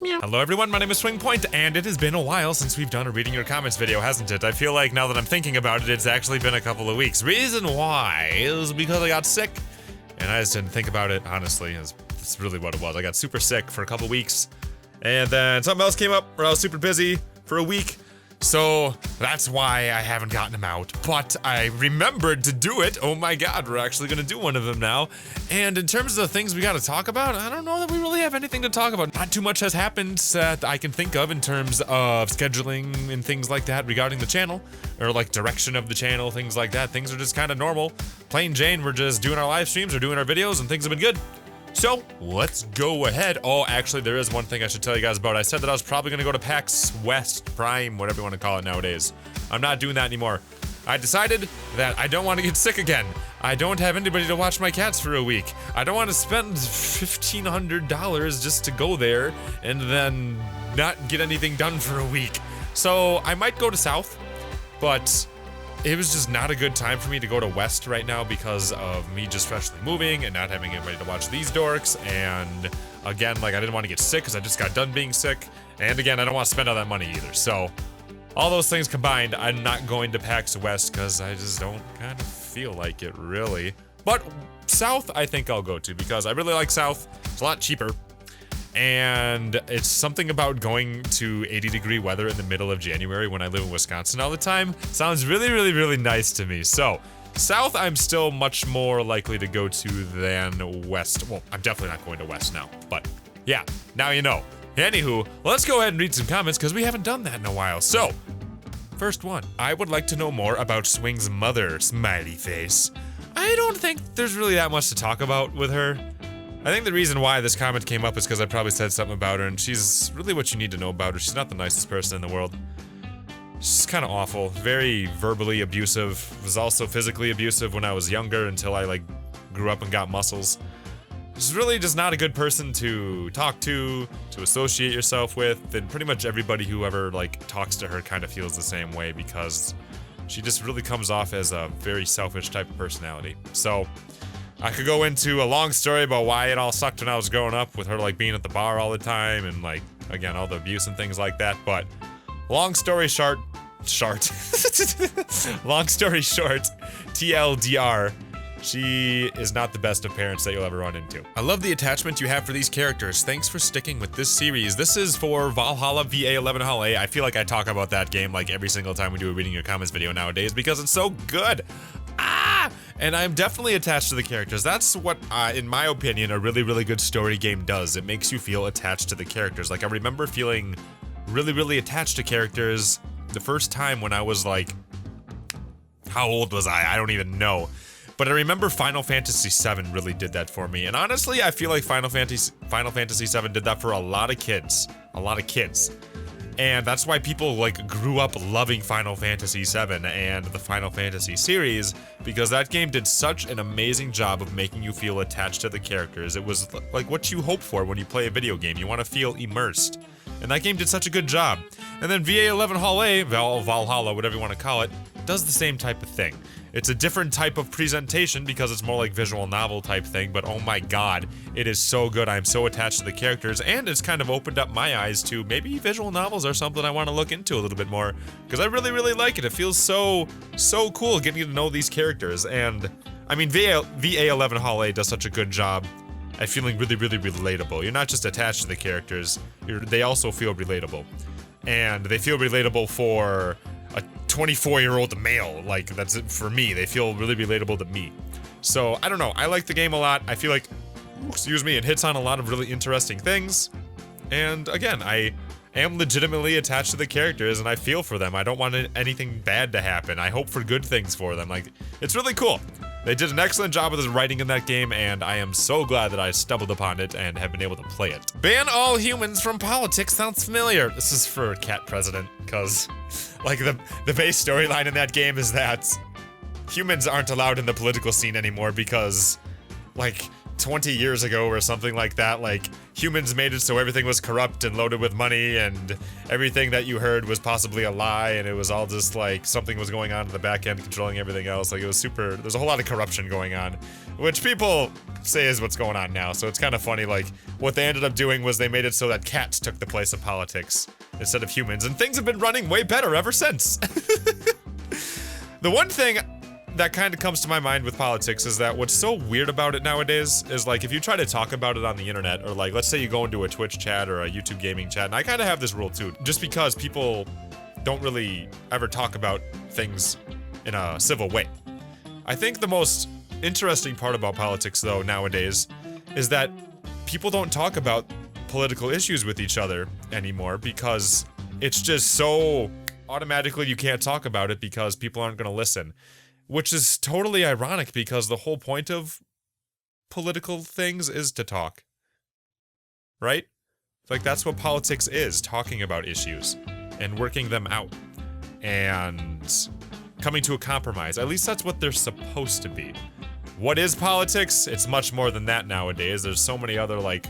Meow. Hello everyone, my name is SwingPoynt, and it has been a while since we've done a reading your comments video, hasn't it? I feel like now that I'm thinking about it, it's actually been a couple of weeks. Reason why is because I got sick, and I just didn't think about it, honestly. That's really what it was. I got super sick for a couple weeks, and then something else came up where I was super busy for a week. So that's why I haven't gotten them out, but I remembered to do it. Oh my god, we're actually gonna do one of them now. And in terms of the things we gotta talk about, I don't know that we really have anything to talk about. Not too much has happened that I can think of in terms of scheduling and things like that regarding the channel, or like direction of the channel, things like that. Things are just kind of normal. Plain Jane, we're just doing our live streams or doing our videos and things have been good. So, let's go ahead. Oh, actually, there is one thing I should tell you guys about. I said that I was probably going to go to PAX West, Prime, whatever you want to call it nowadays. I'm not doing that anymore. I decided that I don't want to get sick again. I don't have anybody to watch my cats for a week. I don't want to spend $1,500 just to go there and then not get anything done for a week. So, I might go to South, but it was just not a good time for me to go to West right now because of me just freshly moving and not having anybody to watch these dorks. And again, like, I didn't want to get sick because I just got done being sick. And again, I don't want to spend all that money either. So all those things combined, I'm not going to PAX West because I just don't kind of feel like it really. But South, I think I'll go to because I really like South. It's a lot cheaper. And it's something about going to 80-degree weather in the middle of January when I live in Wisconsin all the time. Sounds really, really, really nice to me. So, South I'm still much more likely to go to than West. Well, I'm definitely not going to West now, but yeah, now you know. Anywho, let's go ahead and read some comments because we haven't done that in a while. So, first one. I would like to know more about Swing's mother, smiley face. I don't think there's really that much to talk about with her. I think the reason why this comment came up is because I probably said something about her, and she's really what you need to know about her. She's not the nicest person in the world. She's kind of awful, very verbally abusive, was also physically abusive when I was younger until I, like, grew up and got muscles. She's really just not a good person to talk to associate yourself with, and pretty much everybody who ever, like, talks to her kind of feels the same way because she just really comes off as a very selfish type of personality. So, I could go into a long story about why it all sucked when I was growing up with her, like, being at the bar all the time and, like, again, all the abuse and things like that, but long story short, long story short, TLDR, she is not the best of parents that you'll ever run into. I love the attachment you have for these characters. Thanks for sticking with this series. This is for Valhalla VA11 Hall A. I feel like I talk about that game like every single time we do a reading your comments video nowadays because it's so good. And I'm definitely attached to the characters. That's what, in my opinion, a really, really good story game does. It makes you feel attached to the characters. Like, I remember feeling really, really attached to characters the first time when I was, like, how old was I? I don't even know. But I remember Final Fantasy VII really did that for me. And honestly, I feel like Final Fantasy VII did that for a lot of kids. A lot of kids. And that's why people, like, grew up loving Final Fantasy VII and the Final Fantasy series, because that game did such an amazing job of making you feel attached to the characters. It was like what you hope for when you play a video game. You want to feel immersed. And that game did such a good job. And then VA11 Hall A, Valhalla, whatever you want to call it, does the same type of thing. It's a different type of presentation because it's more like visual novel type thing, but oh my god, it is so good. I'm so attached to the characters, and it's kind of opened up my eyes to maybe visual novels are something I want to look into a little bit more, because I really, really like it. It feels so cool getting to know these characters, and I mean, VA11 Hall A does such a good job at feeling really, really relatable. You're not just attached to the characters, they also feel relatable. And they feel relatable for a 24-year-old male, like, that's it for me. They feel really relatable to me. So, I don't know, I like the game a lot. I feel like, excuse me, it hits on a lot of really interesting things. And again, I am legitimately attached to the characters and I feel for them. I don't want anything bad to happen. I hope for good things for them. Like, it's really cool. They did an excellent job with the writing in that game, and I am so glad that I stumbled upon it and have been able to play it. Ban all humans from politics sounds familiar. This is for Cat President, because, like, the base storyline in that game is that humans aren't allowed in the political scene anymore because, like, 20 years ago or something like that, like humans made it so everything was corrupt and loaded with money, and everything that you heard was possibly a lie, and it was all just like something was going on in the back end controlling everything else. Like, it was super, there's a whole lot of corruption going on, which people say is what's going on now. So it's kind of funny, like what they ended up doing was they made it so that cats took the place of politics instead of humans, and things have been running way better ever since. The one thing that kind of comes to my mind with politics is that what's so weird about it nowadays is, like, if you try to talk about it on the internet, or like, let's say you go into a Twitch chat or a YouTube gaming chat, and I kind of have this rule too, just because people don't really ever talk about things in a civil way. I think the most interesting part about politics, though, nowadays, is that people don't talk about political issues with each other anymore, because it's just so automatically you can't talk about it because people aren't going to listen. Which is totally ironic, because the whole point of political things is to talk. Right? Like, that's what politics is, talking about issues and working them out and coming to a compromise. At least that's what they're supposed to be. What is politics? It's much more than that nowadays. There's so many other, like,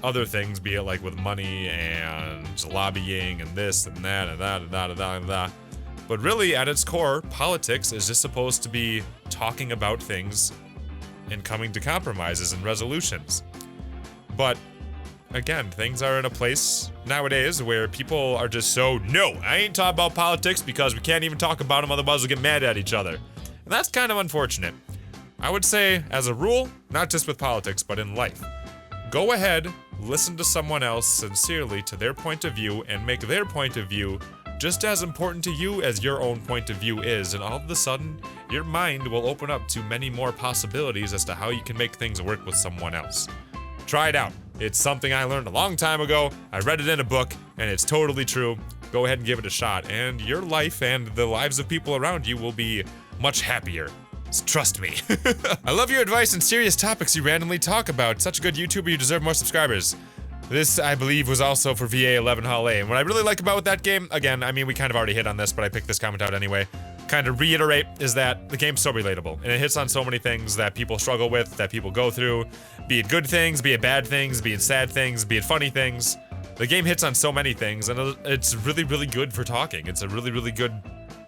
other things, be it like with money and lobbying and this and that and that and that and that and that. But really, at its core, politics is just supposed to be talking about things and coming to compromises and resolutions. But again, things are in a place nowadays where people are just so, no, I ain't talking about politics because we can't even talk about them, otherwise we'll get mad at each other. And that's kind of unfortunate. I would say, as a rule, not just with politics, but in life, go ahead, listen to someone else sincerely to their point of view, and make their point of view just as important to you as your own point of view is, and all of a sudden, your mind will open up to many more possibilities as to how you can make things work with someone else. Try it out. It's something I learned a long time ago. I read it in a book, and it's totally true. Go ahead and give it a shot, and your life and the lives of people around you will be much happier. Trust me. I love your advice and serious topics you randomly talk about. Such a good YouTuber, you deserve more subscribers. This, I believe, was also for VA 11 Hall A. And what I really like about that game, again, I mean, we kind of already hit on this, but I picked this comment out anyway, kind of reiterate, is that the game's so relatable. And it hits on so many things that people struggle with, that people go through, be it good things, be it bad things, be it sad things, be it funny things. The game hits on so many things, and it's really, really good for talking. It's a really, really good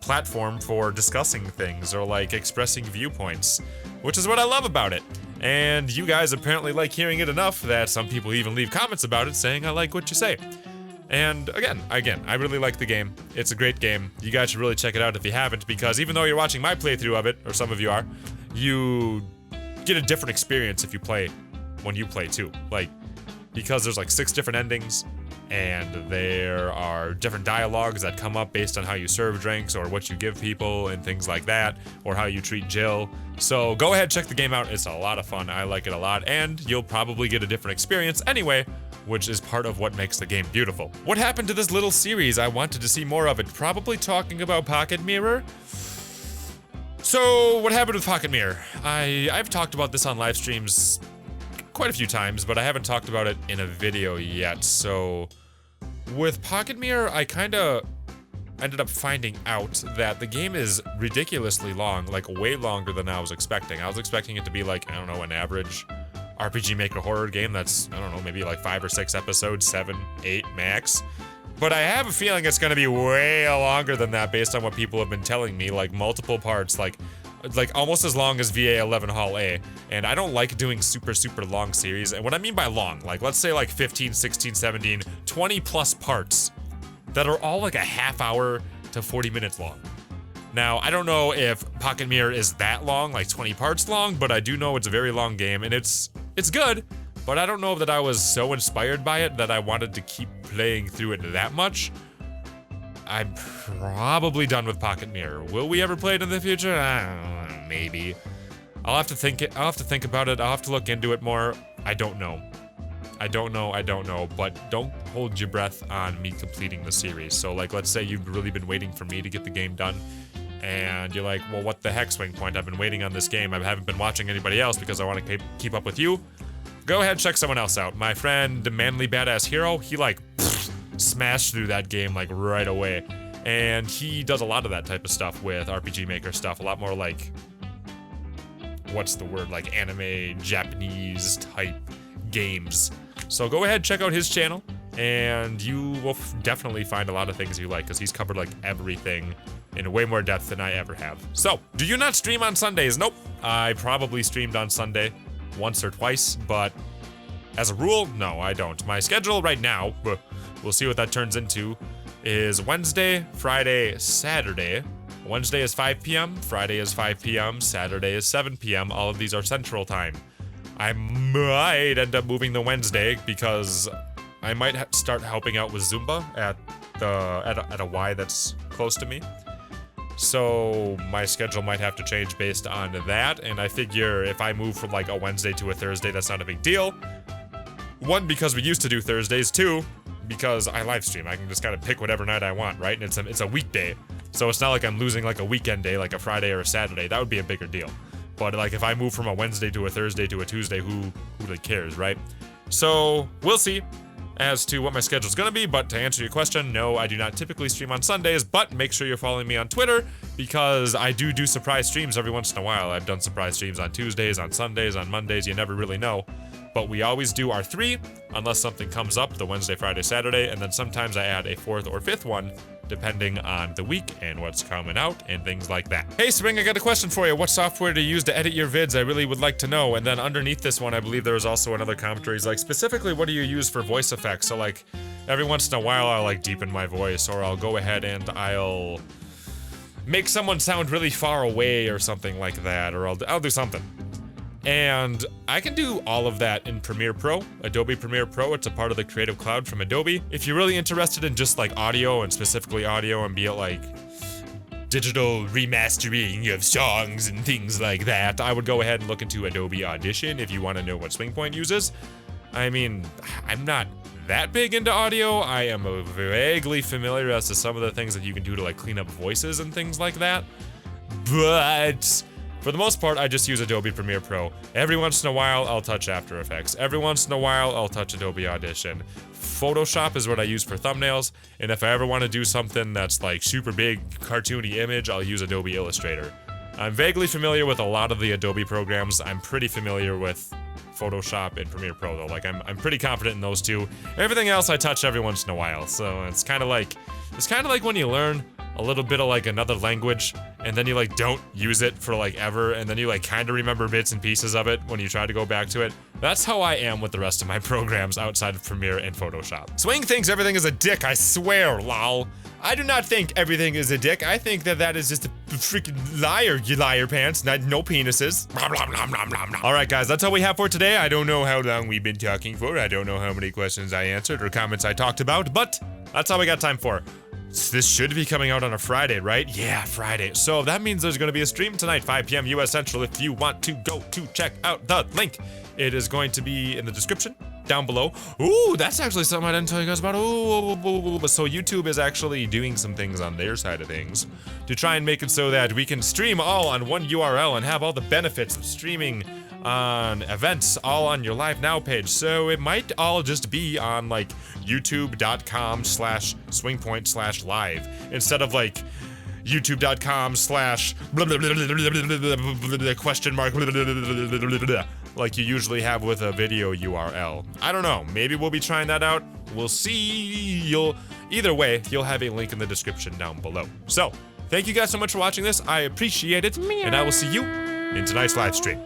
platform for discussing things or like expressing viewpoints, which is what I love about it. And you guys apparently like hearing it enough that some people even leave comments about it saying, I like what you say. And again, I really like the game. It's a great game. You guys should really check it out if you haven't, because even though you're watching my playthrough of it, or some of you are, you get a different experience if you play when you play too. Like, because there's like 6 different endings, and there are different dialogues that come up based on how you serve drinks or what you give people and things like that, or how you treat Jill. So go ahead, check the game out. It's a lot of fun. I like it a lot, and you'll probably get a different experience anyway, which is part of what makes the game beautiful. What happened to this little series? I wanted to see more of it. Probably talking about Pocket Mirror. So what happened with Pocket Mirror? I've talked about this on live streams quite a few times, but I haven't talked about it in a video yet. So with Pocket Mirror, I kind of ended up finding out that the game is ridiculously long, like way longer than I was expecting. I was expecting it to be like, I don't know, an average RPG Maker horror game that's, I don't know, maybe like 5 or 6 episodes, 7, 8 max. But I have a feeling it's gonna be way longer than that based on what people have been telling me, like multiple parts, like almost as long as VA 11 Hall A. And I don't like doing super long series. And what I mean by long, like let's say like 15, 16, 17, 20 plus parts that are all like a half hour to 40 minutes long. Now, I don't know if Pocket Mirror is that long, like 20 parts long, but I do know it's a very long game, and it's good, but I don't know that I was so inspired by it that I wanted to keep playing through it that much. I'm probably done with Pocket Mirror. Will we ever play it in the future? I don't know, maybe. I'll have to think about it. I'll have to look into it more. I don't know. But don't hold your breath on me completing the series. So like, let's say you've really been waiting for me to get the game done, and you're like, well, what the heck, SwingPoynt? I've been waiting on this game. I haven't been watching anybody else because I want to keep up with you. Go ahead, check someone else out. My friend, the Manly Badass Hero, he like smashed through that game like right away. And he does a lot of that type of stuff with RPG Maker stuff. A lot more like what's the word, like anime, Japanese type games. So go ahead, check out his channel, and you will definitely find a lot of things you like, because he's covered like everything in way more depth than I ever have. So, do you not stream on Sundays? Nope. I probably streamed on Sunday once or twice, but as a rule, no, I don't. My schedule right now, we'll see what that turns into, is Wednesday, Friday, Saturday. Wednesday is 5 p.m., Friday is 5 p.m., Saturday is 7 p.m. All of these are Central Time. I might end up moving the Wednesday because I might start helping out with Zumba at a Y that's close to me. So my schedule might have to change based on that, and I figure if I move from like a Wednesday to a Thursday, that's not a big deal. One, because we used to do Thursdays. Two, because I live stream. I can just kind of pick whatever night I want, right? And it's a weekday, so it's not like I'm losing like a weekend day, like a Friday or a Saturday. That would be a bigger deal. But like if I move from a Wednesday to a Thursday to a Tuesday, who really cares, right? So we'll see as to what my schedule's gonna be, but to answer your question, no, I do not typically stream on Sundays, but make sure you're following me on Twitter, because I do surprise streams every once in a while. I've done surprise streams on Tuesdays, on Sundays, on Mondays, you never really know. But we always do our 3, unless something comes up, the Wednesday, Friday, Saturday, and then sometimes I add a 4th or 5th one, depending on the week and what's coming out and things like that. Hey Swing, I got a question for you. What software do you use to edit your vids? I really would like to know. And then underneath this one, I believe there was also another commentary. It's like, specifically, what do you use for voice effects? So like, every once in a while, I'll like deepen my voice, or I'll go ahead and I'll make someone sound really far away or something like that, or I'll do something. And I can do all of that in Premiere Pro, Adobe Premiere Pro. It's a part of the Creative Cloud from Adobe. If you're really interested in just like audio, and specifically audio, and be it like digital remastering of songs and things like that, I would go ahead and look into Adobe Audition if you want to know what SwingPoynt uses. I mean, I'm not that big into audio. I am vaguely familiar as to some of the things that you can do to like clean up voices and things like that, but for the most part, I just use Adobe Premiere Pro. Every once in a while, I'll touch After Effects. Every once in a while, I'll touch Adobe Audition. Photoshop is what I use for thumbnails, and if I ever want to do something that's like super big, cartoony image, I'll use Adobe Illustrator. I'm vaguely familiar with a lot of the Adobe programs. I'm pretty familiar with Photoshop and Premiere Pro though. Like I'm pretty confident in those two. Everything else I touch every once in a while. So it's kind of like when you learn a little bit of like another language, and then you like don't use it for like ever, and then you like kind of remember bits and pieces of it when you try to go back to it. That's how I am with the rest of my programs outside of Premiere and Photoshop. Swing thinks everything is a dick, I swear, lol. I do not think everything is a dick. I think that is just a freaking liar, you liar pants. No penises. Alright guys, that's all we have for today. I don't know how long we've been talking for. I don't know how many questions I answered or comments I talked about, but that's all we got time for. This should be coming out on a Friday, right? Yeah, Friday. So that means there's going to be a stream tonight, 5 p.m. US Central, if you want to go to check out the link. It is going to be in the description down below. Ooh, that's actually something I didn't tell you guys about. Ooh, so YouTube is actually doing some things on their side of things to try and make it so that we can stream all on one URL and have all the benefits of streaming on events all on your Live Now page. So it might all just be on like youtube.com/swingpoint/live instead of like youtube.com/ like you usually have with a video URL. I don't know, maybe we'll be trying that out. We'll see. Either way, you'll have a link in the description down below. So thank you guys so much for watching this. I appreciate it, and I will see you in tonight's live stream.